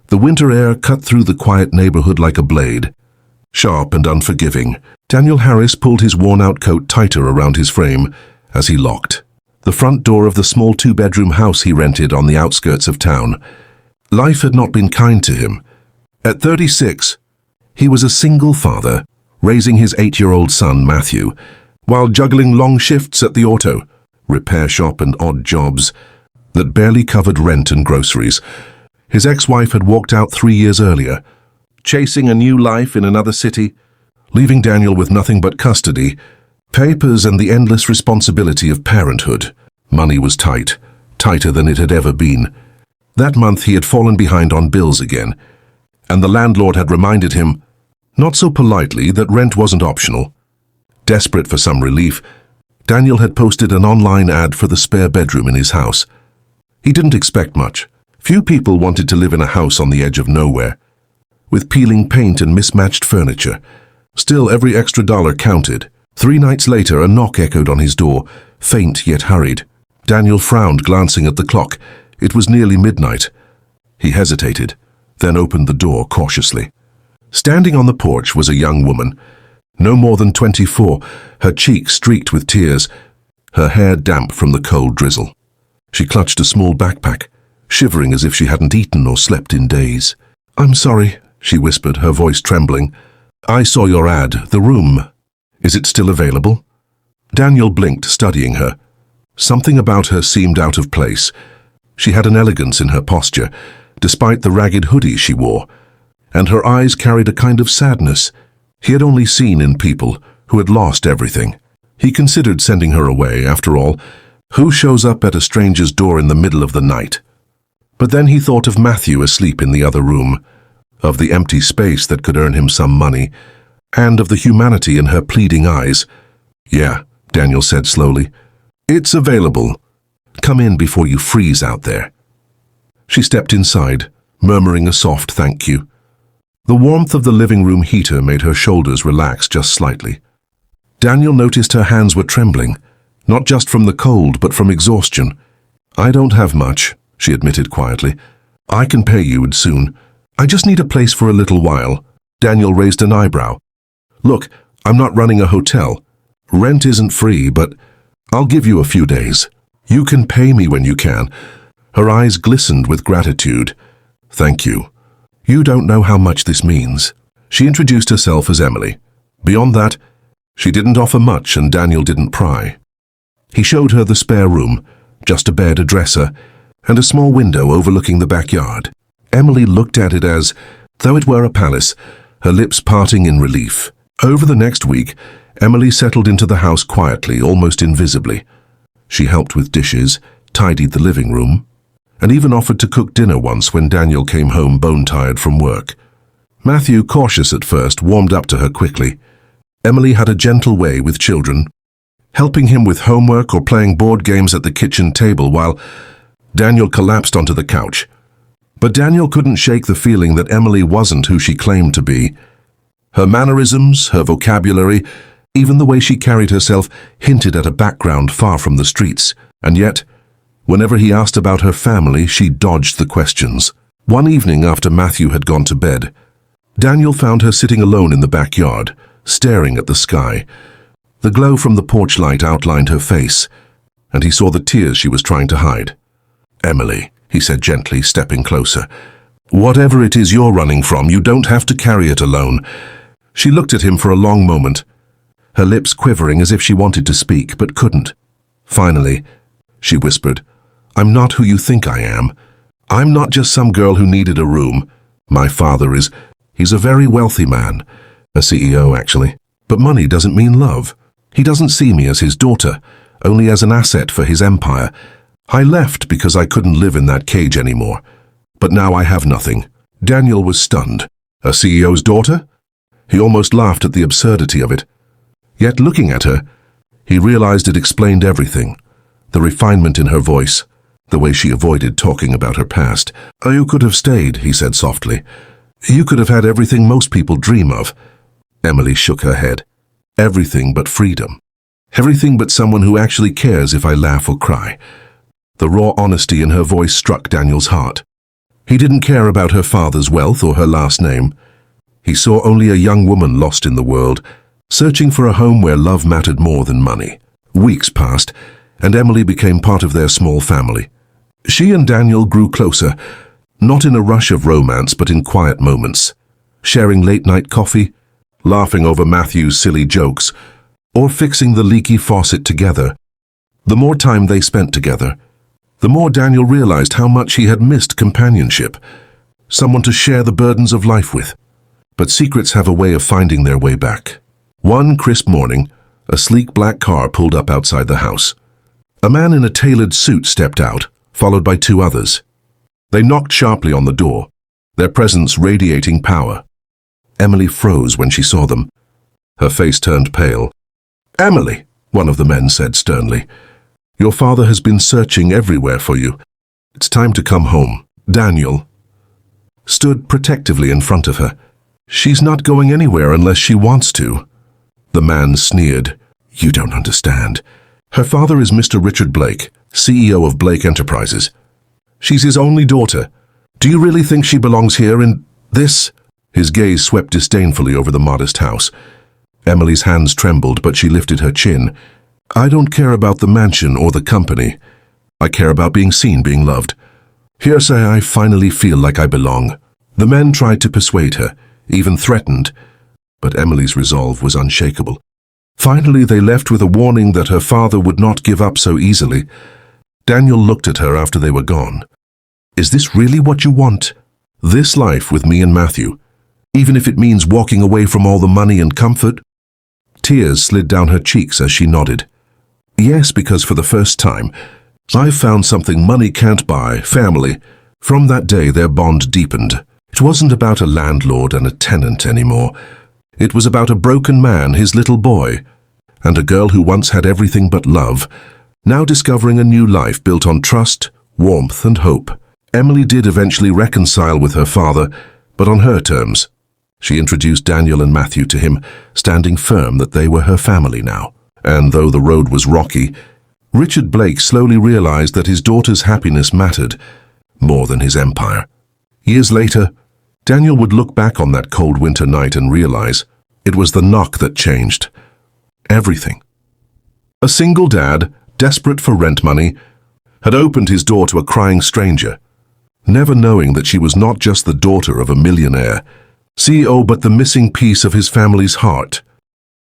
The winter air cut through the quiet neighborhood like a blade. Sharp and unforgiving, Daniel Harris pulled his worn-out coat tighter around his frame as he locked the front door of the small two-bedroom house he rented on the outskirts of town. Life had not been kind to him. At 36, he was a single father, raising his 8-year-old son, Matthew, while juggling long shifts at the auto repair shop and odd jobs that barely covered rent and groceries. His ex-wife had walked out 3 years earlier, chasing a new life in another city, leaving Daniel with nothing but custody, papers, and the endless responsibility of parenthood. Money was tight, tighter than it had ever been. That month he had fallen behind on bills again, and the landlord had reminded him, not so politely, that rent wasn't optional. Desperate for some relief, Daniel had posted an online ad for the spare bedroom in his house. He didn't expect much. Few people wanted to live in a house on the edge of nowhere, with peeling paint and mismatched furniture. Still, every extra dollar counted. 3 nights later, a knock echoed on his door, faint yet hurried. Daniel frowned, glancing at the clock. It was nearly midnight. He hesitated, then opened the door cautiously. Standing on the porch was a young woman, no more than 24, her cheeks streaked with tears, her hair damp from the cold drizzle. She clutched a small backpack, shivering as if she hadn't eaten or slept in days. "I'm sorry," she whispered, her voice trembling. "I saw your ad. The room. Is it still available?" Daniel blinked, studying her. Something about her seemed out of place. She had an elegance in her posture, despite the ragged hoodie she wore, and her eyes carried a kind of sadness he had only seen in people who had lost everything. He considered sending her away. After all, who shows up at a stranger's door in the middle of the night? But then he thought of Matthew asleep in the other room, of the empty space that could earn him some money, and of the humanity in her pleading eyes. "Yeah," Daniel said slowly. "It's available. Come in before you freeze out there." She stepped inside, murmuring a soft thank you. The warmth of the living room heater made her shoulders relax just slightly. Daniel noticed her hands were trembling, not just from the cold, but from exhaustion. "I don't have much," she admitted quietly. "I can pay you soon. I just need a place for a little while." Daniel raised an eyebrow. "Look, I'm not running a hotel. Rent isn't free, but I'll give you a few days. You can pay me when you can." Her eyes glistened with gratitude. "Thank you. You don't know how much this means." She introduced herself as Emily. Beyond that, she didn't offer much, and Daniel didn't pry. He showed her the spare room, just a bed, a dresser, and a small window overlooking the backyard. Emily looked at it as though it were a palace, her lips parting in relief. Over the next week, Emily settled into the house quietly, almost invisibly. She helped with dishes, tidied the living room, and even offered to cook dinner once when Daniel came home bone-tired from work. Matthew, cautious at first, warmed up to her quickly. Emily had a gentle way with children, helping him with homework or playing board games at the kitchen table while Daniel collapsed onto the couch. But Daniel couldn't shake the feeling that Emily wasn't who she claimed to be. Her mannerisms, her vocabulary, even the way she carried herself hinted at a background far from the streets. And yet, whenever he asked about her family, she dodged the questions. One evening after Matthew had gone to bed, Daniel found her sitting alone in the backyard, staring at the sky. The glow from the porch light outlined her face, and he saw the tears she was trying to hide. "Emily," he said gently, stepping closer, "whatever it is you're running from, you don't have to carry it alone." She looked at him for a long moment, her lips quivering as if she wanted to speak, but couldn't. Finally, she whispered, "I'm not who you think I am. I'm not just some girl who needed a room. My father is, he's a very wealthy man, a CEO actually. But money doesn't mean love. He doesn't see me as his daughter, only as an asset for his empire. I left because I couldn't live in that cage anymore. But now I have nothing." Daniel was stunned. A CEO's daughter? He almost laughed at the absurdity of it. Yet looking at her, he realized it explained everything. The refinement in her voice, the way she avoided talking about her past. "You could have stayed," he said softly. "You could have had everything most people dream of." Emily shook her head. "Everything but freedom. Everything but someone who actually cares if I laugh or cry." The raw honesty in her voice struck Daniel's heart. He didn't care about her father's wealth or her last name. He saw only a young woman lost in the world, searching for a home where love mattered more than money. Weeks passed, and Emily became part of their small family. She and Daniel grew closer, not in a rush of romance but in quiet moments, sharing late-night coffee, laughing over Matthew's silly jokes, or fixing the leaky faucet together. The more time they spent together, the more Daniel realized how much he had missed companionship, someone to share the burdens of life with. But secrets have a way of finding their way back. One crisp morning, a sleek black car pulled up outside the house. A man in a tailored suit stepped out, followed by two others. They knocked sharply on the door, their presence radiating power. Emily froze when she saw them. Her face turned pale. "Emily," one of the men said sternly, "your father has been searching everywhere for you. It's time to come home." Daniel stood protectively in front of her. "She's not going anywhere unless she wants to." The man sneered. "You don't understand. Her father is Mr. Richard Blake, CEO of Blake Enterprises. She's his only daughter. Do you really think she belongs here in this?" His gaze swept disdainfully over the modest house. Emily's hands trembled, but she lifted her chin. "I don't care about the mansion or the company. I care about being seen, being loved. Here say I finally feel like I belong." The men tried to persuade her, even threatened, but Emily's resolve was unshakable. Finally, they left with a warning that her father would not give up so easily. Daniel looked at her after they were gone. "Is this really what you want? This life with me and Matthew, even if it means walking away from all the money and comfort?" Tears slid down her cheeks as she nodded. "Yes, because for the first time, I've found something money can't buy, family." From that day, their bond deepened. It wasn't about a landlord and a tenant anymore. It was about a broken man, his little boy, and a girl who once had everything but love, now discovering a new life built on trust, warmth, and hope. Emily did eventually reconcile with her father, but on her terms. She introduced Daniel and Matthew to him, standing firm that they were her family now. And though the road was rocky, Richard Blake slowly realized that his daughter's happiness mattered more than his empire. Years later, Daniel would look back on that cold winter night and realize it was the knock that changed everything. A single dad, desperate for rent money, had opened his door to a crying stranger, never knowing that she was not just the daughter of a millionaire, CEO, but the missing piece of his family's heart.